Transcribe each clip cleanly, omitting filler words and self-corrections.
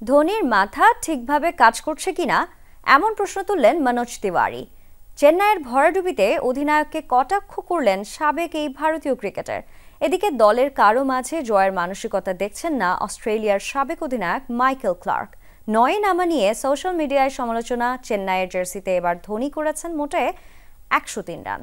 ধোনির মাথা ঠিকভাবে কাজ করছে কিনা এমন প্রশ্ন তুললেন মনোজ তিওয়ারি। চেন্নাইয়ের ভরাডুবিতে অধিনায়ককে কটাক্ষ করলেন সাবেক এই ভারতীয় ক্রিকেটার। এদিকে দলের কারো মাঝে জয়ের মানসিকতা দেখছেন না অস্ট্রেলিয়ার সাবেক অধিনায়ক মাইকেল ক্লার্ক। নয়ে নামা নিয়ে সোশ্যাল মিডিয়ায় সমালোচনা। চেন্নাইয়ের জার্সিতে এবার ধোনি করেছেন মোটে 103 রান।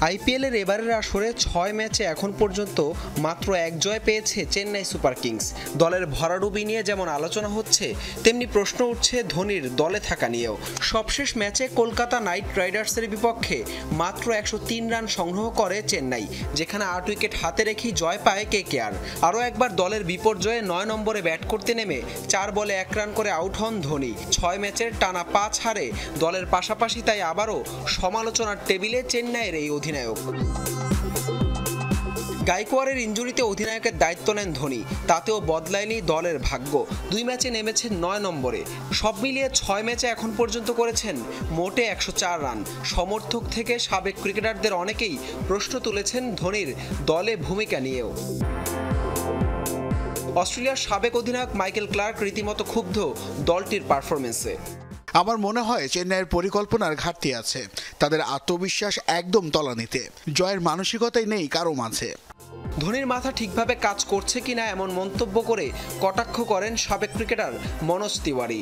আইপিএলের এবারের আসরে 6 ম্যাচে এখন পর্যন্ত মাত্র এক জয় পেয়েছে চেন্নাই সুপার কিংস। দলের ভরাডুবি নিয়ে যেমন আলোচনা হচ্ছে, তেমনি প্রশ্ন উঠছে ধোনির দলে থাকা নিয়েও। সবশেষ ম্যাচে কলকাতা নাইট রাইডার্সের বিপক্ষে মাত্র 103 রান সংগ্রহ করে চেন্নাই, যেখানে 8 উইকেট হাতে রেখেই জয় পায় কেকেআর। আরও একবার দলের বিপর্যয়ে 9 নম্বরে ব্যাট করতে নেমে 4 বলে 1 রান করে আউট হন ধোনি। 6 ম্যাচের টানা 5 হারে দলের পাশাপাশি তাই আবারও সমালোচনার টেবিলে চেন্নাইয়ের এই অধিনায়ক। গাইকোয়াড়ের ইনজুরিতে অধিনায়কের দায়িত্ব নেন ধোনি, তাতেও বদলায়নি দলের ভাগ্য। 2 ম্যাচে নেমেছেন 9 নম্বরে। সব মিলিয়ে 6 ম্যাচে এখন পর্যন্ত করেছেন মোটে 104 রান। সমর্থক থেকে সাবেক ক্রিকেটারদের অনেকেই প্রশ্ন তুলেছেন ধোনির দলে ভূমিকা নিয়েও। অস্ট্রেলিয়ার সাবেক অধিনায়ক মাইকেল ক্লার্ক রীতিমতো ক্ষুব্ধ দলটির পারফরমেন্সে। আমার মনে হয় চেন্নাইয়ের পরিকল্পনার ঘাটতি আছে। তাদের আত্মবিশ্বাস একদম তলানিতে। জয়ের মানসিকতাই নেই কারো মাঝে। ধোনির মাথা ঠিকভাবে কাজ করছে কিনা এমন মন্তব্য করে কটাক্ষ করেন সাবেক ক্রিকেটার মনোজ তিওয়ারি।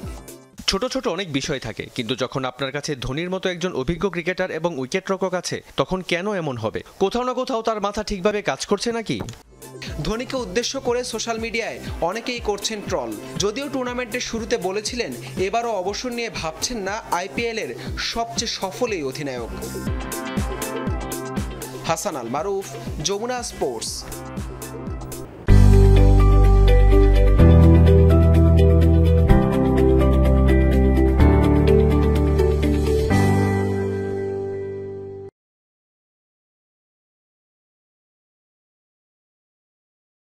ছোট ছোট অনেক বিষয় থাকে, কিন্তু যখন আপনার কাছে ধোনির মতো একজন অভিজ্ঞ ক্রিকেটার এবং উইকেটরক্ষক আছে, তখন কেন এমন হবে? কোথাও না কোথাও তার মাথা ঠিকভাবে কাজ করছে নাকি? ধোনিকে উদ্দেশ্য করে সোশ্যাল মিডিয়ায় অনেকেই করছেন ট্রল। যদিও টুর্নামেন্টের শুরুতে বলেছিলেন এবারও অবসর নিয়ে ভাবছেন না আইপিএলের সবচেয়ে সফল এই অধিনায়ক। হাসান আল মারুফ, যমুনা স্পোর্টস।